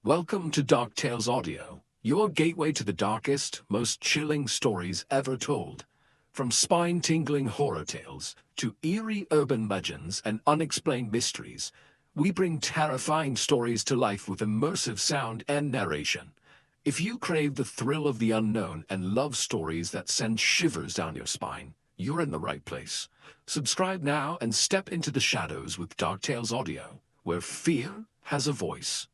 Welcome to DarkTales Audio, your gateway to the darkest, most chilling stories ever told. From spine-tingling horror tales to eerie urban legends and unexplained mysteries, we bring terrifying stories to life with immersive sound and narration. If you crave the thrill of the unknown and love stories that send shivers down your spine, you're in the right place. Subscribe now and step into the shadows with DarkTales Audio, where fear has a voice.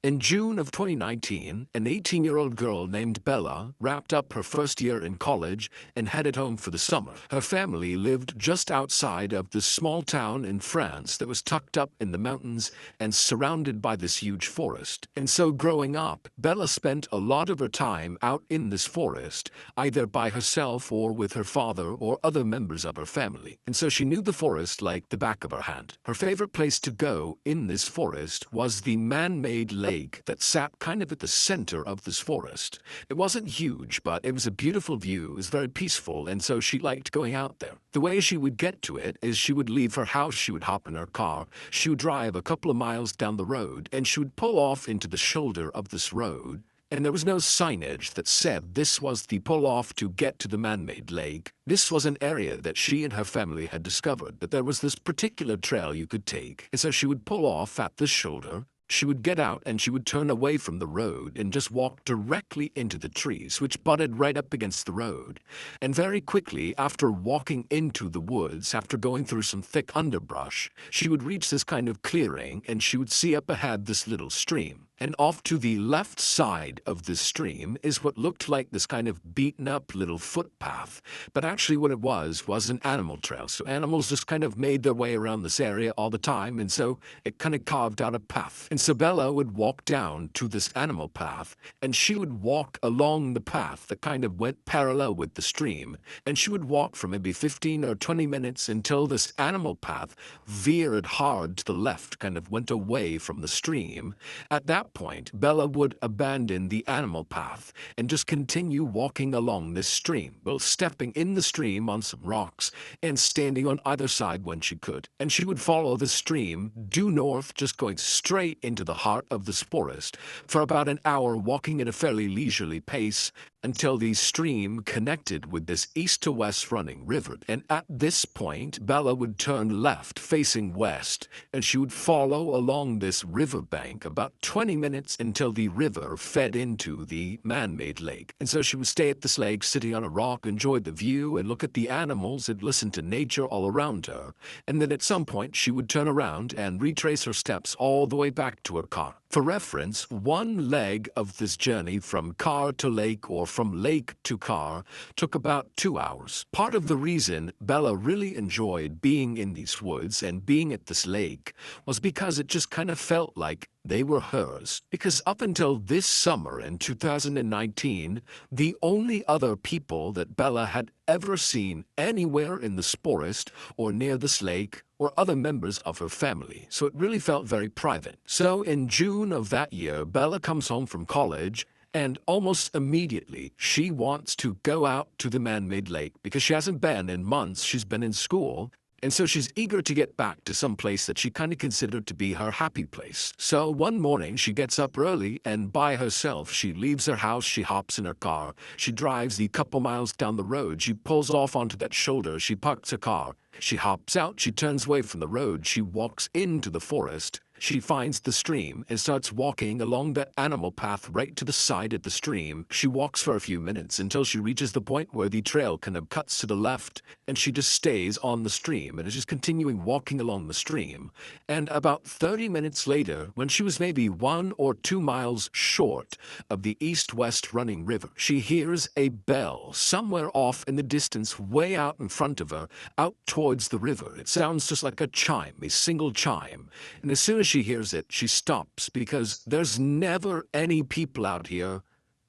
In June of 2019, an 18-year-old girl named Bella wrapped up her first year in college and headed home for the summer. Her family lived just outside of this small town in France that was tucked up in the mountains and surrounded by this huge forest. And so growing up, Bella spent a lot of her time out in this forest, either by herself or with her father or other members of her family. And so she knew the forest like the back of her hand. Her favorite place to go in this forest was the man-made lake that sat kind of at the center of this forest. It wasn't huge, but it was a beautiful view. It was very peaceful, and so she liked going out there. The way she would get to it is she would leave her house, she would hop in her car, she would drive a couple of miles down the road, and she would pull off into the shoulder of this road. And there was no signage that said this was the pull-off to get to the man-made lake. This was an area that she and her family had discovered, that there was this particular trail you could take. And so she would pull off at the shoulder. She would get out and she would turn away from the road and just walk directly into the trees, which butted right up against the road. And very quickly, after walking into the woods, after going through some thick underbrush, she would reach this kind of clearing and she would see up ahead this little stream. And off to the left side of this stream is what looked like this kind of beaten-up little footpath. But actually what it was an animal trail. So animals just kind of made their way around this area all the time, and so it kind of carved out a path. And so Bella would walk down to this animal path, and she would walk along the path that kind of went parallel with the stream. And she would walk for maybe 15 or 20 minutes until this animal path veered hard to the left, kind of went away from the stream. At that point, Bella would abandon the animal path and just continue walking along this stream, both stepping in the stream on some rocks and standing on either side when she could. And she would follow the stream due north, just going straight into the heart of this forest for about an hour, walking at a fairly leisurely pace until the stream connected with this east to west running river. And at this point, Bella would turn left facing west, and she would follow along this riverbank about 20 minutes until the river fed into the man-made lake. And so she would stay at this lake, sitting on a rock, enjoy the view, and look at the animals and listen to nature all around her. And then at some point, she would turn around and retrace her steps all the way back to her car. For reference, one leg of this journey from car to lake or from lake to car took about 2 hours. Part of the reason Bella really enjoyed being in these woods and being at this lake was because it just kind of felt like they were hers. Because up until this summer in 2019, the only other people that Bella had ever seen anywhere in this forest or near this lake or other members of her family, so it really felt very private. So in June of that year, Bella comes home from college, and almost immediately she wants to go out to the man-made lake because she hasn't been in months. She's been in school. And so she's eager to get back to some place that she kind of considered to be her happy place. So one morning she gets up early and by herself she leaves her house, she hops in her car, she drives the couple miles down the road, she pulls off onto that shoulder, she parks her car, she hops out, she turns away from the road, she walks into the forest. She finds the stream and starts walking along that animal path right to the side of the stream. She walks for a few minutes until she reaches the point where the trail kind of cuts to the left, and she just stays on the stream and is just continuing walking along the stream. And about 30 minutes later, when she was maybe 1 or 2 miles short of the east-west running river, she hears a bell somewhere off in the distance, way out in front of her, out towards the river. It sounds just like a chime, a single chime. And as soon as she hears it, she stops because there's never any people out here,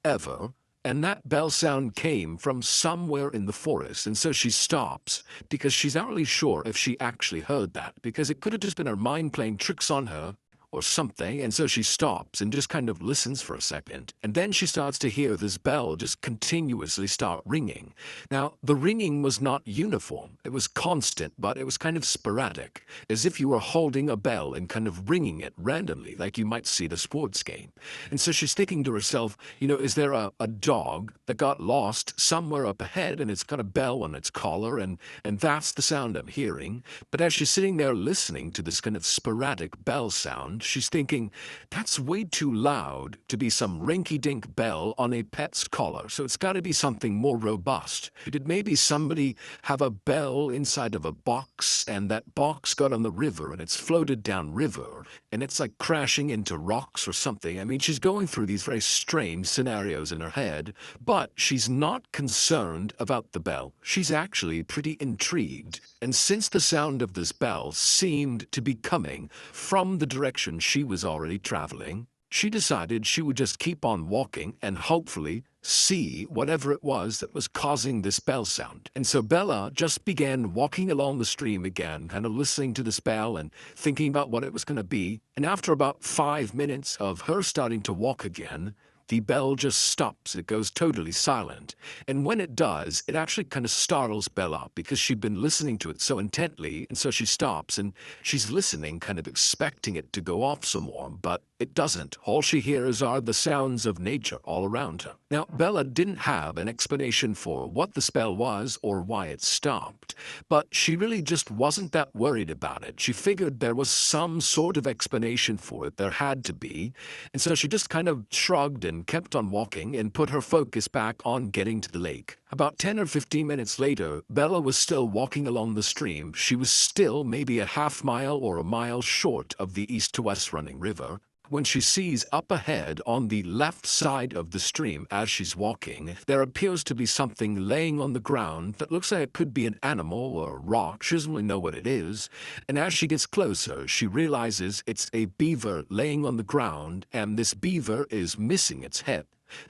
ever. And that bell sound came from somewhere in the forest, and so she stops because she's not really sure if she actually heard that, because it could have just been her mind playing tricks on her, or something, and so she stops and just kind of listens for a second. And then she starts to hear this bell just continuously start ringing. Now, the ringing was not uniform. It was constant, but it was kind of sporadic, as if you were holding a bell and kind of ringing it randomly, like you might see at a sports game. And so she's thinking to herself, is there a dog that got lost somewhere up ahead and it's got a bell on its collar, and that's the sound I'm hearing? But as she's sitting there listening to this kind of sporadic bell sound, she's thinking, that's way too loud to be some rinky-dink bell on a pet's collar, so it's got to be something more robust. Did maybe somebody have a bell inside of a box, and that box got on the river and it's floated down river, and it's like crashing into rocks or something? I mean, she's going through these very strange scenarios in her head, but she's not concerned about the bell. She's actually pretty intrigued. And since the sound of this bell seemed to be coming from the direction she was already traveling, she decided she would just keep on walking and hopefully see whatever it was that was causing this bell sound. And so Bella just began walking along the stream again, kind of listening to this bell and thinking about what it was going to be. And after about 5 minutes of her starting to walk again, the bell just stops. It goes totally silent. And when it does, it actually kind of startles Bella because she'd been listening to it so intently. And so she stops and she's listening, kind of expecting it to go off some more, but it doesn't. All she hears are the sounds of nature all around her. Now, Bella didn't have an explanation for what the spell was or why it stopped, but she really just wasn't that worried about it. She figured there was some sort of explanation for it. There had to be. And so she just kind of shrugged and kept on walking and put her focus back on getting to the lake. About 10 or 15 minutes later, Bella was still walking along the stream. She was still maybe a half mile or a mile short of the east to west running river, when she sees up ahead on the left side of the stream as she's walking, there appears to be something laying on the ground that looks like it could be an animal or a rock. She doesn't really know what it is. And as she gets closer, she realizes it's a beaver laying on the ground, and this beaver is missing its head.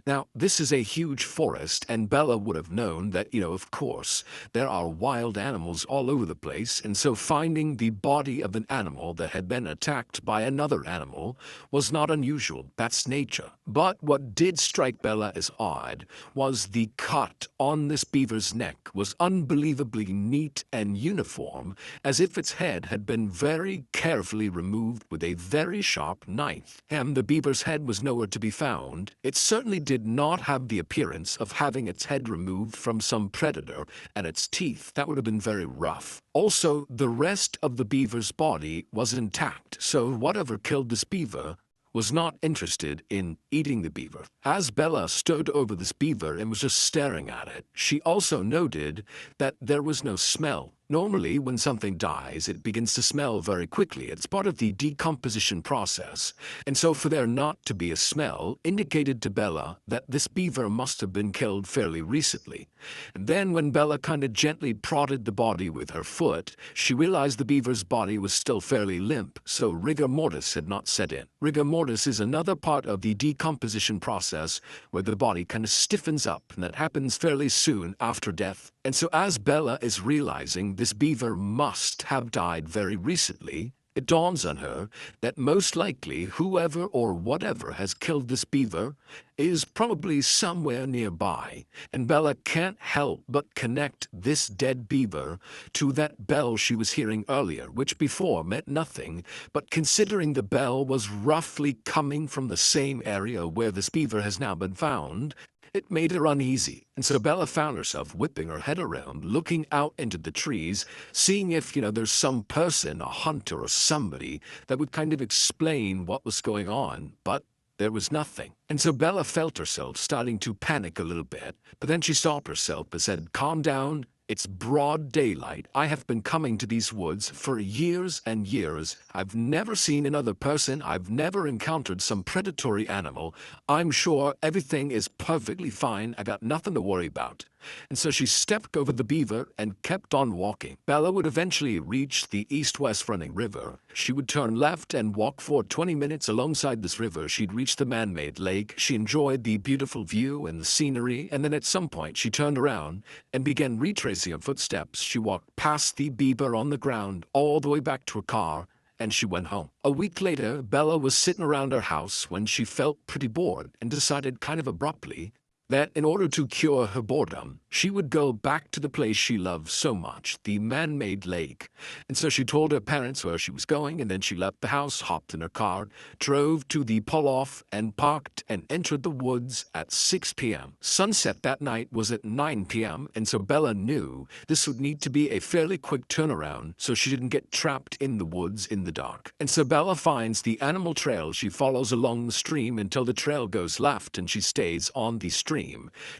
Now, this is a huge forest, and Bella would have known that, of course, there are wild animals all over the place, and so finding the body of an animal that had been attacked by another animal was not unusual. That's nature. But what did strike Bella as odd was the cut on this beaver's neck was unbelievably neat and uniform, as if its head had been very carefully removed with a very sharp knife. And the beaver's head was nowhere to be found. It certainly did not have the appearance of having its head removed from some predator, and its teeth, that would have been very rough. Also, the rest of the beaver's body was intact, so whatever killed this beaver was not interested in eating the beaver. As Bella stood over this beaver and was just staring at it, she also noted that there was no smell. Normally, when something dies, it begins to smell very quickly. It's part of the decomposition process. And so for there not to be a smell indicated to Bella that this beaver must have been killed fairly recently. And then when Bella kind of gently prodded the body with her foot, she realized the beaver's body was still fairly limp, so rigor mortis had not set in. Rigor mortis is another part of the decomposition process where the body kind of stiffens up, and that happens fairly soon after death. And so as Bella is realizing this beaver must have died very recently, it dawns on her that most likely whoever or whatever has killed this beaver is probably somewhere nearby, and Bella can't help but connect this dead beaver to that bell she was hearing earlier, which before meant nothing, but considering the bell was roughly coming from the same area where this beaver has now been found, it made her uneasy, and so Bella found herself whipping her head around, looking out into the trees, seeing if, there's some person, a hunter or somebody, that would kind of explain what was going on, but there was nothing. And so Bella felt herself starting to panic a little bit, but then she stopped herself and said, "Calm down. It's broad daylight. I have been coming to these woods for years and years. I've never seen another person. I've never encountered some predatory animal. I'm sure everything is perfectly fine. I got nothing to worry about." And so she stepped over the beaver and kept on walking. Bella would eventually reach the east-west running river. She would turn left and walk for 20 minutes alongside this river. She'd reach the man-made lake. She enjoyed the beautiful view and the scenery, and then at some point she turned around and began retracing her footsteps. She walked past the beaver on the ground all the way back to her car, and she went home. A week later, Bella was sitting around her house when she felt pretty bored and decided kind of abruptly that in order to cure her boredom, she would go back to the place she loved so much, the man-made lake. And so she told her parents where she was going, and then she left the house, hopped in her car, drove to the pull-off, and parked and entered the woods at 6 p.m. Sunset that night was at 9 p.m., and so Bella knew this would need to be a fairly quick turnaround so she didn't get trapped in the woods in the dark. And so Bella finds the animal trail. She follows along the stream until the trail goes left and she stays on the stream.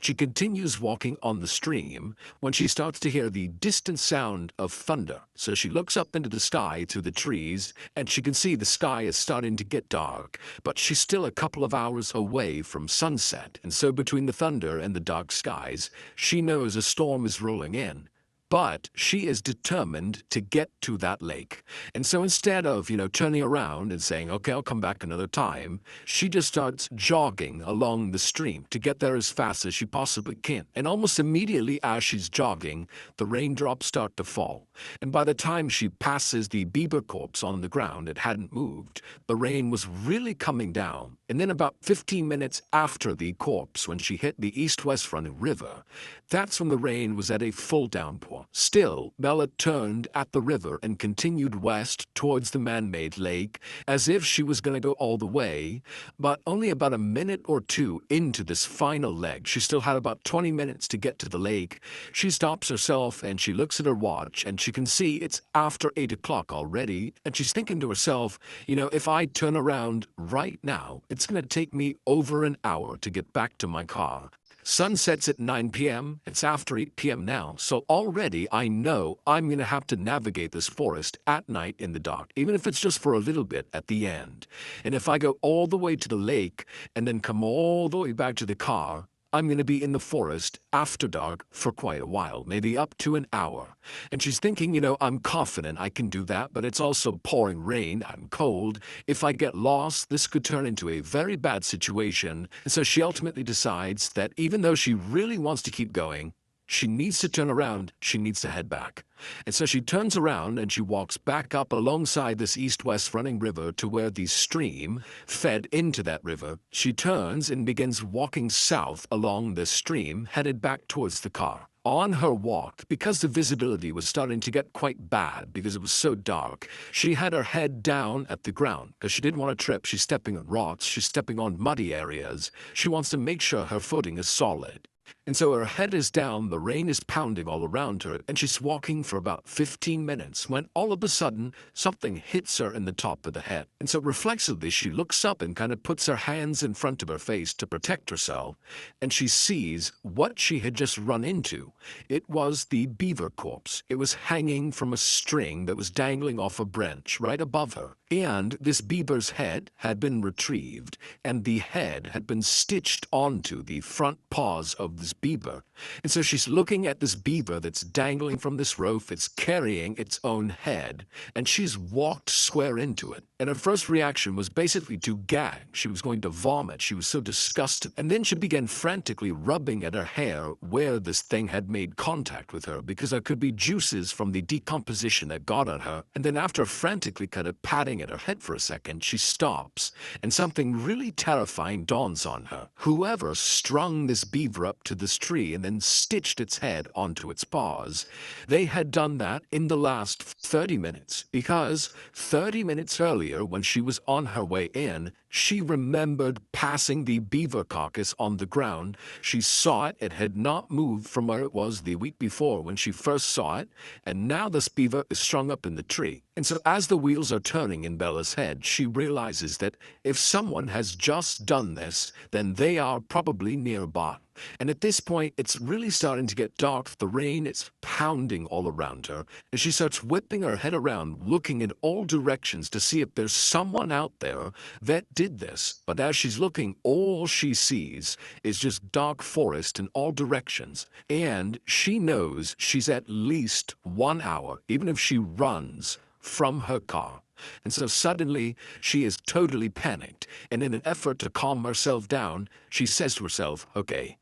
She continues walking on the stream when she starts to hear the distant sound of thunder. So she looks up into the sky through the trees and she can see the sky is starting to get dark, but she's still a couple of hours away from sunset. And so between the thunder and the dark skies, she knows a storm is rolling in. But she is determined to get to that lake. And so instead of, turning around and saying, okay, I'll come back another time, she just starts jogging along the stream to get there as fast as she possibly can. And almost immediately as she's jogging, the raindrops start to fall. And by the time she passes the beaver corpse on the ground, it hadn't moved. The rain was really coming down. And then about 15 minutes after the corpse, when she hit the east-west running river, that's when the rain was at a full downpour. Still, Bella turned at the river and continued west towards the man-made lake as if she was going to go all the way, but only about a minute or two into this final leg, she still had about 20 minutes to get to the lake. She stops herself and she looks at her watch and she can see it's after 8 o'clock already, and she's thinking to herself, if I turn around right now, it's going to take me over an hour to get back to my car. Sun sets at 9 p.m. It's after 8 p.m. now, so already I know I'm going to have to navigate this forest at night in the dark, even if it's just for a little bit at the end. And if I go all the way to the lake and then come all the way back to the car, I'm going to be in the forest after dark for quite a while, maybe up to an hour. And she's thinking, I'm confident I can do that, but it's also pouring rain, I'm cold. If I get lost, this could turn into a very bad situation. And so she ultimately decides that even though she really wants to keep going, she needs to turn around, she needs to head back. And so she turns around and she walks back up alongside this east-west running river to where the stream fed into that river. She turns and begins walking south along the stream, headed back towards the car. On her walk, because the visibility was starting to get quite bad because it was so dark, she had her head down at the ground because she didn't want to trip. She's stepping on rocks, she's stepping on muddy areas. She wants to make sure her footing is solid. And so her head is down, the rain is pounding all around her, and she's walking for about 15 minutes when all of a sudden something hits her in the top of the head. And so reflexively she looks up and kind of puts her hands in front of her face to protect herself, and she sees what she had just run into. It was the beaver corpse. It was hanging from a string that was dangling off a branch right above her. And this beaver's head had been retrieved, and the head had been stitched onto the front paws of this beaver. And so she's looking at this beaver that's dangling from this rope. It's carrying its own head, and she's walked square into it. And her first reaction was basically to gag. She was going to vomit. She was so disgusted. And then she began frantically rubbing at her hair where this thing had made contact with her, because there could be juices from the decomposition that got on her. And then after frantically kind of patting at her head for a second, she stops, and something really terrifying dawns on her. Whoever strung this beaver up to this tree and then stitched its head onto its paws, they had done that in the last 30 minutes, because 30 minutes earlier, when she was on her way in, she remembered passing the beaver carcass on the ground. She saw it. It had not moved from where it was the week before when she first saw it, and now this beaver is strung up in the tree. And so as the wheels are turning in Bella's head, she realizes that if someone has just done this, then they are probably nearby. And at this point, it's really starting to get dark. The rain is pounding all around her, and she starts whipping her head around, looking in all directions to see if there's someone out there that did this. But as she's looking, all she sees is just dark forest in all directions. And she knows she's at least 1 hour, even if she runs from her car. And so suddenly she is totally panicked, and in an effort to calm herself down, she says to herself, okay,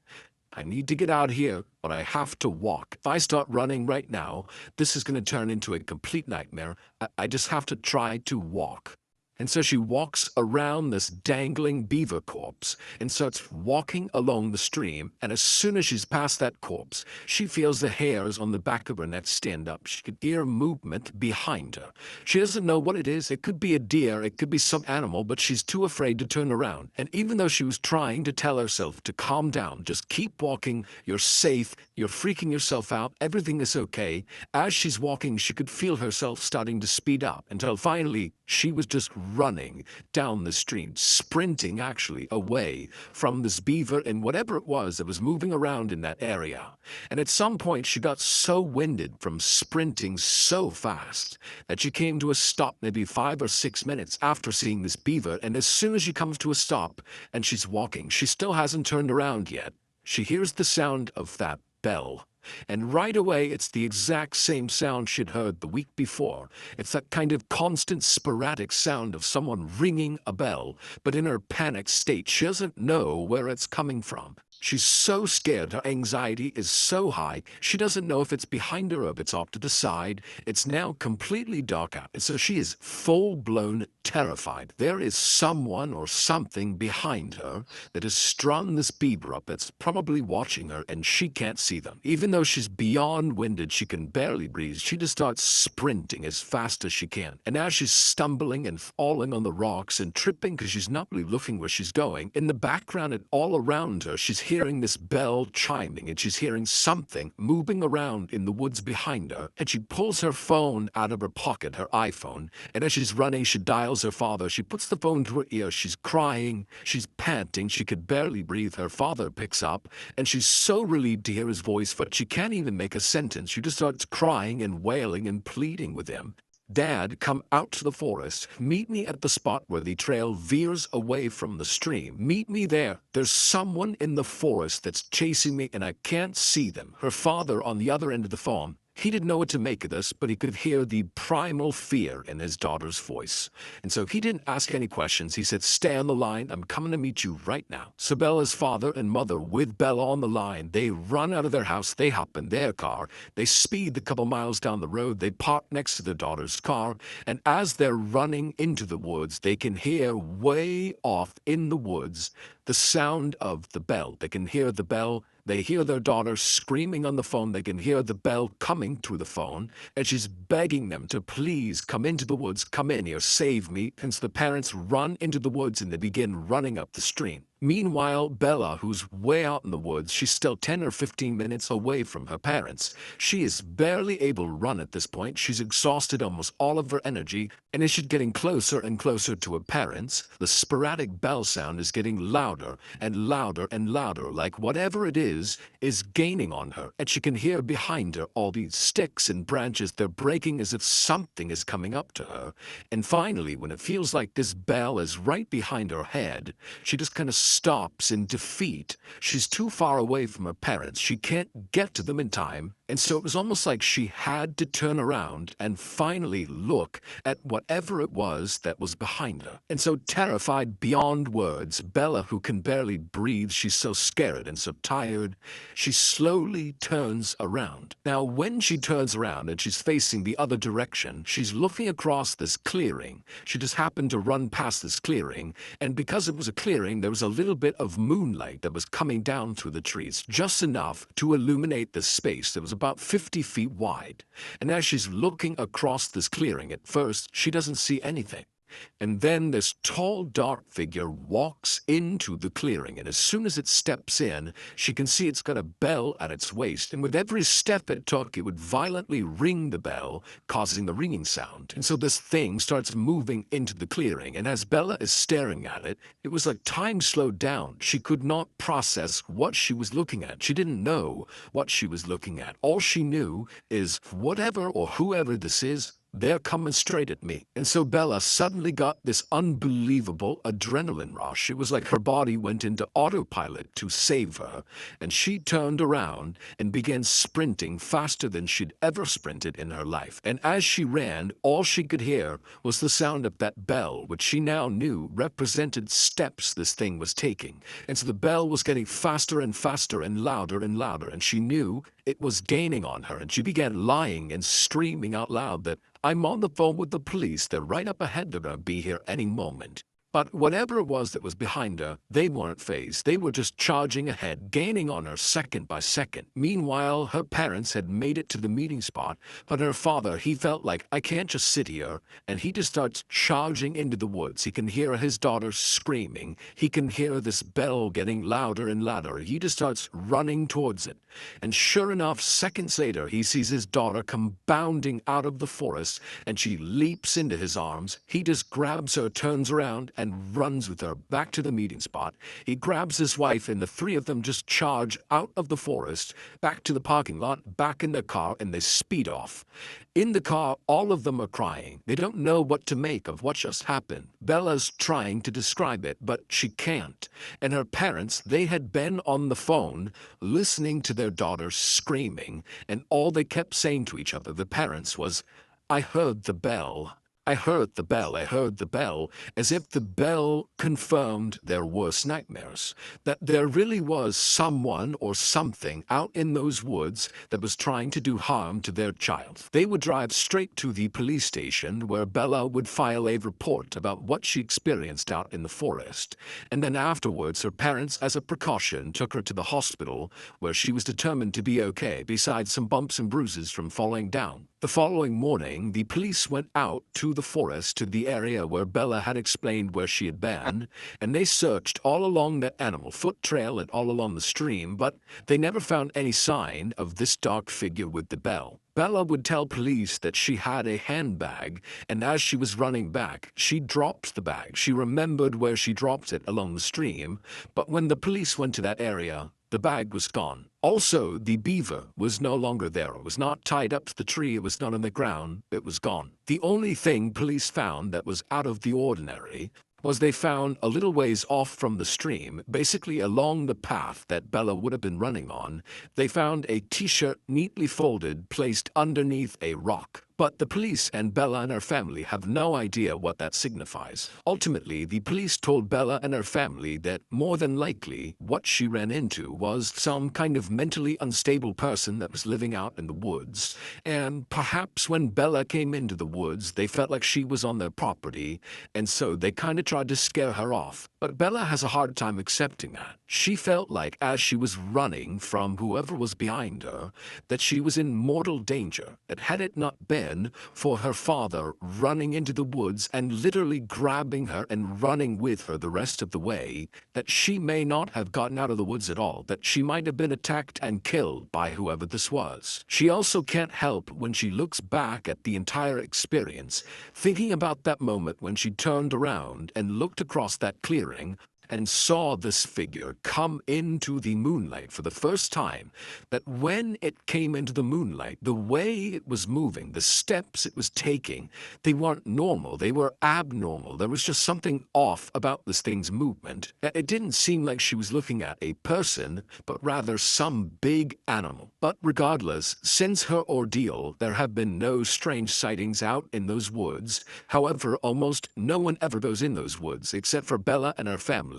I need to get out here, but I have to walk. If I start running right now, this is going to turn into a complete nightmare. I just have to try to walk. And so she walks around this dangling beaver corpse and starts walking along the stream. And as soon as she's past that corpse, she feels the hairs on the back of her neck stand up. She can hear movement behind her. She doesn't know what it is. It could be a deer, it could be some animal, but she's too afraid to turn around. And even though she was trying to tell herself to calm down, just keep walking, you're safe, you're freaking yourself out, everything is okay, as she's walking, she could feel herself starting to speed up until finally she was just running down the street, sprinting actually away from this beaver and whatever it was that was moving around in that area. And at some point, she got so winded from sprinting so fast that she came to a stop maybe 5 or 6 minutes after seeing this beaver. And as soon as she comes to a stop and she's walking, she still hasn't turned around yet. She hears the sound of that bell. And right away, it's the exact same sound she'd heard the week before. It's that kind of constant sporadic sound of someone ringing a bell, but in her panicked state, she doesn't know where it's coming from. She's so scared, her anxiety is so high, she doesn't know if it's behind her or if it's off to the side. It's now completely dark out, and so she is full-blown terrified. There is someone or something behind her that has strung this beaver up that's probably watching her, and she can't see them. Even though she's beyond winded, she can barely breathe, she just starts sprinting as fast as she can. And as she's stumbling and falling on the rocks and tripping because she's not really looking where she's going, in the background and all around her, she's hearing this bell chiming and she's hearing something moving around in the woods behind her. And she pulls her phone out of her pocket, her iPhone, and as she's running, she dials her father. She puts the phone to her ear. She's crying, she's panting, she could barely breathe. Her father picks up and she's so relieved to hear his voice, but she can't even make a sentence. She just starts crying and wailing and pleading with him. Dad, come out to the forest. Meet me at the spot where the trail veers away from the stream. Meet me there. There's someone in the forest that's chasing me and I can't see them. Her father on the other end of the phone. He didn't know what to make of this, but he could hear the primal fear in his daughter's voice. And so he didn't ask any questions. He said, stay on the line. I'm coming to meet you right now. So Bella's father and mother, with Bella on the line, they run out of their house. They hop in their car. They speed the couple miles down the road. They park next to their daughter's car. And as they're running into the woods, they can hear way off in the woods the sound of the bell. They can hear the bell. They hear their daughter screaming on the phone. They can hear the bell coming through the phone, and she's begging them to please come into the woods, come in here, save me. And so the parents run into the woods and they begin running up the stream. Meanwhile, Bella, who's way out in the woods, she's still 10 or 15 minutes away from her parents. She is barely able to run at this point. She's exhausted almost all of her energy, and as she's getting closer and closer to her parents, the sporadic bell sound is getting louder and louder and louder, like whatever it is gaining on her. And she can hear behind her all these sticks and branches. They're breaking as if something is coming up to her. And finally, when it feels like this bell is right behind her head, she just kind of stops in defeat. She's too far away from her parents. She can't get to them in time. And so it was almost like she had to turn around and finally look at whatever it was that was behind her. And so terrified beyond words, Bella, who can barely breathe, she's so scared and so tired, she slowly turns around. Now, when she turns around and she's facing the other direction, she's looking across this clearing. She just happened to run past this clearing, and because it was a clearing, there was a little bit of moonlight that was coming down through the trees, just enough to illuminate the space that was about 50 feet wide. And as she's looking across this clearing, at first, she doesn't see anything. And then this tall, dark figure walks into the clearing, and as soon as it steps in, she can see it's got a bell at its waist, and with every step it took, it would violently ring the bell, causing the ringing sound. And so this thing starts moving into the clearing, and as Bella is staring at it, it was like time slowed down. She could not process what she was looking at. She didn't know what she was looking at. All she knew is whatever or whoever this is, they're coming straight at me. And so Bella suddenly got this unbelievable adrenaline rush. It was like her body went into autopilot to save her, and she turned around and began sprinting faster than she'd ever sprinted in her life. And as she ran, all she could hear was the sound of that bell, which she now knew represented steps this thing was taking. And so the bell was getting faster and faster and louder, and she knew it was gaining on her, and she began lying and screaming out loud that, "I'm on the phone with the police, they're right up ahead, they're gonna be here any moment." But whatever it was that was behind her, they weren't fazed. They were just charging ahead, gaining on her second by second. Meanwhile, her parents had made it to the meeting spot, but her father, he felt like, I can't just sit here, and he just starts charging into the woods. He can hear his daughter screaming. He can hear this bell getting louder and louder. He just starts running towards it. And sure enough, seconds later, he sees his daughter come bounding out of the forest, and she leaps into his arms. He just grabs her, turns around, and runs with her back to the meeting spot. He grabs his wife, and the three of them just charge out of the forest, back to the parking lot, back in their car, and they speed off. In the car, all of them are crying. They don't know what to make of what just happened. Bella's trying to describe it, but she can't. And her parents, they had been on the phone listening to their daughter screaming, and all they kept saying to each other, the parents, was, "I heard the bell. I heard the bell, I heard the bell," as if the bell confirmed their worst nightmares, that there really was someone or something out in those woods that was trying to do harm to their child. They would drive straight to the police station, where Bella would file a report about what she experienced out in the forest, and then afterwards her parents, as a precaution, took her to the hospital, where she was determined to be okay, besides some bumps and bruises from falling down. The following morning, the police went out to the forest, to the area where Bella had explained where she had been, and they searched all along that animal foot trail and all along the stream, but they never found any sign of this dark figure with the bell. Bella would tell police that she had a handbag, and as she was running back, she dropped the bag. She remembered where she dropped it along the stream, but when the police went to that area, the bag was gone. Also, the beaver was no longer there. It was not tied up to the tree. It was not on the ground. It was gone. The only thing police found that was out of the ordinary was they found a little ways off from the stream, basically along the path that Bella would have been running on, they found a t-shirt neatly folded placed underneath a rock. But the police and Bella and her family have no idea what that signifies. Ultimately, the police told Bella and her family that more than likely what she ran into was some kind of mentally unstable person that was living out in the woods. And perhaps when Bella came into the woods, they felt like she was on their property, and so they kind of tried to scare her off. But Bella has a hard time accepting that. She felt like as she was running from whoever was behind her, that she was in mortal danger, that had it not been for her father running into the woods and literally grabbing her and running with her the rest of the way, that she may not have gotten out of the woods at all, that she might have been attacked and killed by whoever this was. She also can't help, when she looks back at the entire experience, thinking about that moment when she turned around and looked across that clearing and saw this figure come into the moonlight for the first time, that when it came into the moonlight, the way it was moving, the steps it was taking, they weren't normal, they were abnormal. There was just something off about this thing's movement. It didn't seem like she was looking at a person, but rather some big animal. But regardless, since her ordeal, there have been no strange sightings out in those woods. However, almost no one ever goes in those woods, except for Bella and her family.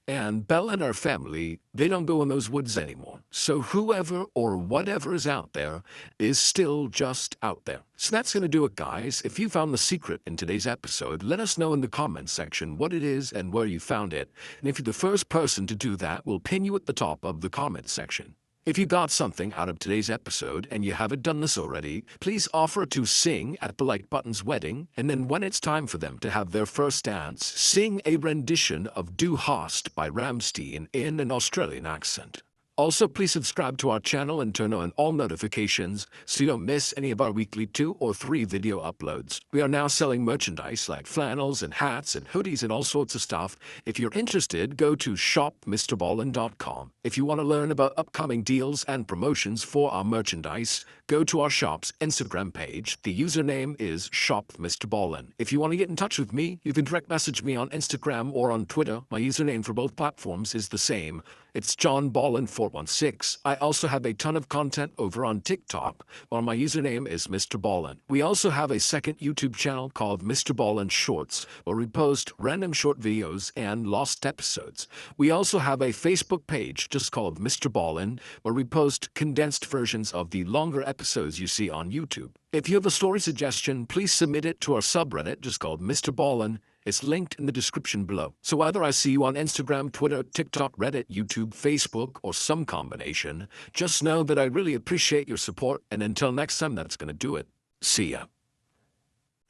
And Bella and her family, they don't go in those woods anymore. So whoever or whatever is out there is still just out there. So that's going to do it, guys. If you found the secret in today's episode, let us know in the comments section what it is and where you found it. And if you're the first person to do that, we'll pin you at the top of the comments section. If you got something out of today's episode and you haven't done this already, please offer to sing at the Like Button's wedding, and then when it's time for them to have their first dance, sing a rendition of Du Hast by Ramstein in an Australian accent. Also, please subscribe to our channel and turn on all notifications so you don't miss any of our weekly 2 or 3 video uploads. We are now selling merchandise like flannels and hats and hoodies and all sorts of stuff. If you're interested, go to shopmrballin.com. If you want to learn about upcoming deals and promotions for our merchandise, go to our shop's Instagram page. The username is shopmrballin. If you want to get in touch with me, you can direct message me on Instagram or on Twitter. My username for both platforms is the same. It's JohnBallin416. I also have a ton of content over on TikTok, while my username is Mr. Ballin. We also have a second YouTube channel called Mr. Ballin Shorts, where we post random short videos and lost episodes. We also have a Facebook page just called Mr. Ballin, where we post condensed versions of the longer episodes you see on YouTube. If you have a story suggestion, please submit it to our subreddit just called Mr. Ballin. It's linked in the description below. So whether I see you on Instagram, Twitter, TikTok, Reddit, YouTube, Facebook, or some combination, just know that I really appreciate your support, and until next time, that's going to do it. See ya.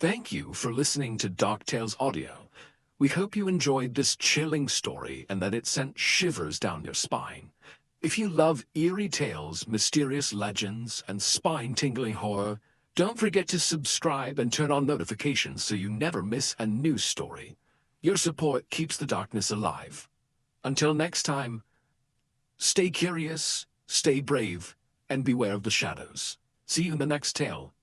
Thank you for listening to DarkTales Audio. We hope you enjoyed this chilling story and that it sent shivers down your spine. If you love eerie tales, mysterious legends, and spine-tingling horror, don't forget to subscribe and turn on notifications so you never miss a new story. Your support keeps the darkness alive. Until next time, stay curious, stay brave, and beware of the shadows. See you in the next tale.